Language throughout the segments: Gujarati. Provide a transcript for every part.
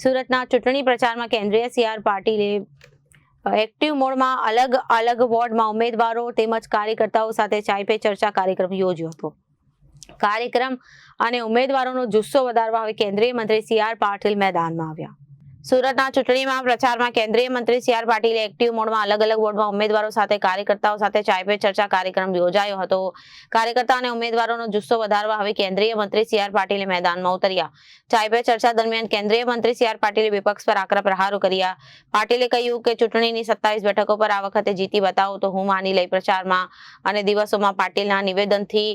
સુરતના ચૂંટણી પ્રચારમાં કેન્દ્રીય સીઆર પાટીલે એક્ટિવ મોડમાં અલગ અલગ વોર્ડમાં ઉમેદવારો તેમજ કાર્યકર્તાઓ સાથે ચાય પે ચર્ચા કાર્યક્રમ યોજ્યો હતો। કાર્યક્રમ અને ઉમેદવારોનો જુસ્સો વધારવા હવે કેન્દ્રીય મંત્રી સીઆર પાટીલ મેદાનમાં આવ્યા। સુરતના ચૂંટણીમાં પ્રચારમાં કેન્દ્રીય મંત્રી સીઆર પાટીલે એક્ટિવ મોડમાં અલગ અલગ વોર્ડમાં ઉમેદવારો સાથે કાર્યકર્તાઓ સાથે ચાય પે ચર્ચા કાર્યક્રમ યોજાયો હતો। કાર્યકર્તા અને ઉમેદવારોનો જુસ્સો વધારવા હવે કેન્દ્રીય મંત્રી સીઆર પાટીલે મેદાનમાં ઉતર્યા। ચાય પે ચર્ચા દરમિયાન કેન્દ્રીય મંત્રી સીઆર પાટીલે વિપક્ષ પર આકરા પ્રહારો કર્યા। પાટીલે કહ્યું કે ચૂંટણીની 27 બેઠકો પર આ વખતે જીતી બતાવો તો હું માની લઈ। પ્રચારમાં અને દિવસોમાં પાટીલના નિવેદનથી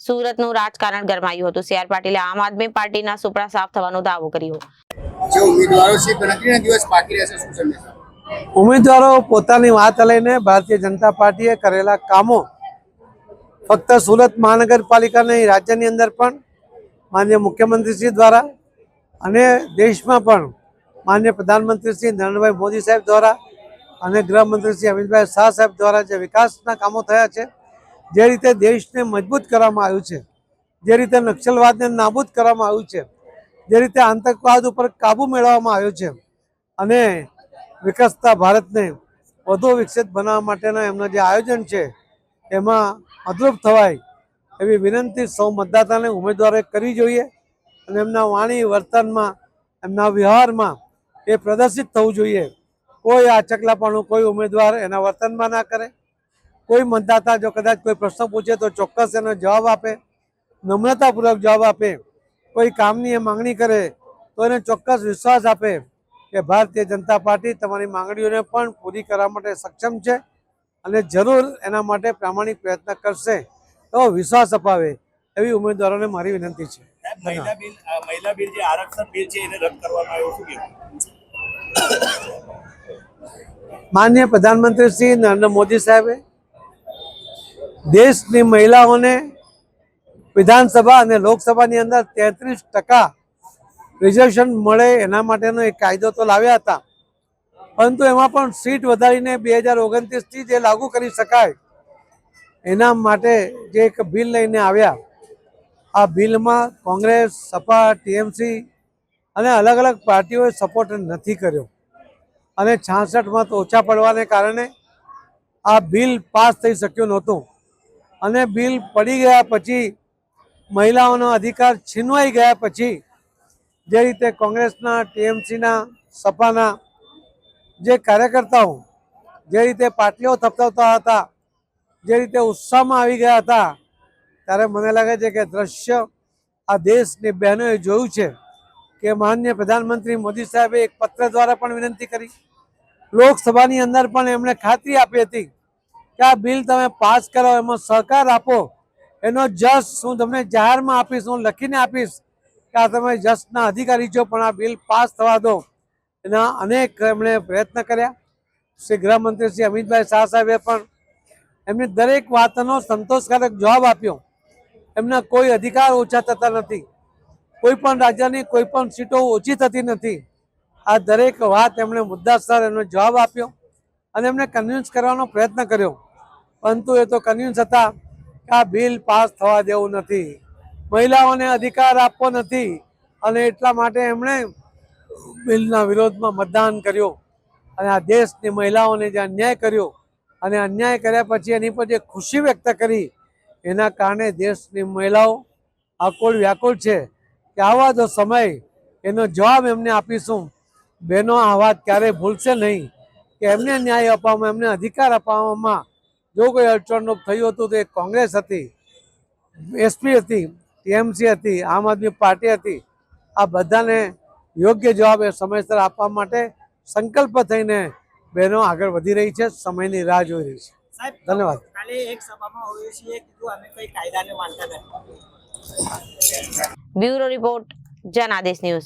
સુરતનું રાજકારણ ગરમાયું હતું। સીઆર પાટીલે આમ આદમી પાર્ટીના સુપડા સાફ થવાનો દાવો કર્યો। જે ઉમેદવારો છે ગણતરીના દિવસ બાકી રહેશે, શું સંદેશ? ઉમેદવારો પોતાની વાત લઈને ભારતીય જનતા પાર્ટીએ કરેલા કામો ફક્ત સુરત મહાનગરપાલિકા નહીં, રાજ્યની અંદર પણ માનનીય મુખ્યમંત્રીશ્રી દ્વારા અને દેશમાં પણ માનનીય પ્રધાનમંત્રી શ્રી નરેન્દ્રભાઈ મોદી સાહેબ દ્વારા અને ગૃહમંત્રી શ્રી અમિતભાઈ શાહ સાહેબ દ્વારા જે વિકાસના કામો થયા છે, જે રીતે દેશને મજબૂત કરવામાં આવ્યું છે, જે રીતે નક્સલવાદને નાબૂદ કરવામાં આવ્યું છે, જે રીતે આતંકવાદ ઉપર કાબુ મેળવવામાં આવ્યો છે અને વિકસતા ભારતને વધુ વિકસિત બનાવવા માટેના એમનું જે આયોજન છે એમાં મદરૂપ થવાય એવી વિનંતી સૌ મતદાતાને ઉમેદવારોએ કરવી જોઈએ અને એમના વાણી વર્તનમાં, એમના વ્યવહારમાં એ પ્રદર્શિત થવું જોઈએ। કોઈ આચકલાપણું કોઈ ઉમેદવાર એના વર્તનમાં ના કરે। કોઈ મતદાતા જો કદાચ કોઈ પ્રશ્ન પૂછે તો ચોક્કસ એનો જવાબ આપે, નમ્રતાપૂર્વક જવાબ આપે। કોઈ કામની એ માંગણી કરે તો એને ચોક્કસ વિશ્વાસ આપે કે ભારતીય જનતા પાર્ટી તમારી માંગણીઓને પણ પૂરી કરવા માટે સક્ષમ છે અને જરૂર એના માટે પ્રામાણિક પ્રયત્ન કરશે તો વિશ્વાસ અપાવે એવી ઉમેદવારોને મારી વિનંતી છે। મહિલા બિલ જે આરક્ષણ બિલ છે એને રદ કરવામાં આવ્યો, શું કહેવું? માનનીય પ્રધાનમંત્રી શ્રી નરેન્દ્ર મોદી સાહેબે દેશની મહિલાઓને વિધાનસભા અને લોકસભાની અંદર 33% રિઝર્વેશન મળે એના માટેનો એક કાયદો તો લાવ્યા હતા, પરંતુ એમાં પણ સીટ વધારીને 2029થી જે લાગુ કરી શકાય એના માટે જે એક બિલ લઈને આવ્યા। આ બિલમાં કોંગ્રેસ, સપા, ટીએમસી અને અલગ અલગ પાર્ટીઓએ સપોર્ટ નથી કર્યો અને 66 મત ઓછા પડવાને કારણે આ બિલ પાસ થઈ શક્યું નહોતું અને બિલ પડી ગયા પછી મહિલાઓનો અધિકાર છીનવાઈ ગયા પછી જે રીતે કોંગ્રેસના, ટીએમસીના, સપાના જે કાર્યકર્તાઓ જે રીતે પાટલીઓ થપથપતા હતા, જે રીતે ઉત્સાહમાં આવી ગયા હતા, ત્યારે મને લાગે છે કે દ્રશ્ય આ દેશની બહેનોએ જોયું છે કે માનનીય પ્રધાનમંત્રી મોદી સાહેબે એક પત્ર દ્વારા પણ વિનંતી કરી, લોકસભાની અંદર પણ એમણે ખાતરી આપી હતી કે આ બિલ તમે પાસ કરો, એમાં સહકાર આપો, એનો જસ હું તમને જાહેરમાં આપીશ, હું લખીને આપીશ કે આ તમે જસના અધિકારી છો, પણ આ બિલ પાસ થવા દો। એના અનેક એમણે પ્રયત્ન કર્યા। શ્રી ગૃહમંત્રી શ્રી અમિતભાઈ શાહ સાહેબે પણ એમની દરેક વાતનો સંતોષકારક જવાબ આપ્યો। એમના કોઈ અધિકાર ઓછા થતા નથી, કોઈ પણ રાજ્યની કોઈ પણ સીટો ઓછી થતી નથી। આ દરેક વાત એમણે મુદ્દાસર એમનો જવાબ આપ્યો અને એમણે કન્વિન્સ કરવાનો પ્રયત્ન કર્યો, પરંતુ એ તો કન્વિન્સ હતા કે આ બિલ પાસ થવા દેવું નથી, મહિલાઓને અધિકાર આપવો નથી અને એટલા માટે એમણે બિલના વિરોધમાં મતદાન કર્યું અને આ દેશની મહિલાઓને જે અન્યાય કર્યો અને અન્યાય કર્યા પછી એની પર જે ખુશી વ્યક્ત કરી એના કારણે દેશની મહિલાઓ આકુળ વ્યાકુળ છે કે આવા જો સમય એનો જવાબ એમને આપીશું। બહેનો આ વાત ક્યારેય ભૂલશે નહીં કે એમને ન્યાય અપાવવામાં, એમને અધિકાર અપાવવામાં જો કોઈ અડચણરૂપ થયું હતું તો એ કોંગ્રેસ હતી, એસપી હતી, ટીએમસી હતી, આમ આદમી પાર્ટી હતી। આ બધાને યોગ્ય જવાબ એ સમયસર આપવા માટે સંકલ્પ થઈને બહેનો આગળ વધી રહી છે, સમયની રાહ જોઈ રહી છે। ધન્યવાદ। કાલે એક સભામાં ઓવેસીએ કીધું અમે કોઈ કાયદાને માનતા નથી। Bureau report, Janadesh news.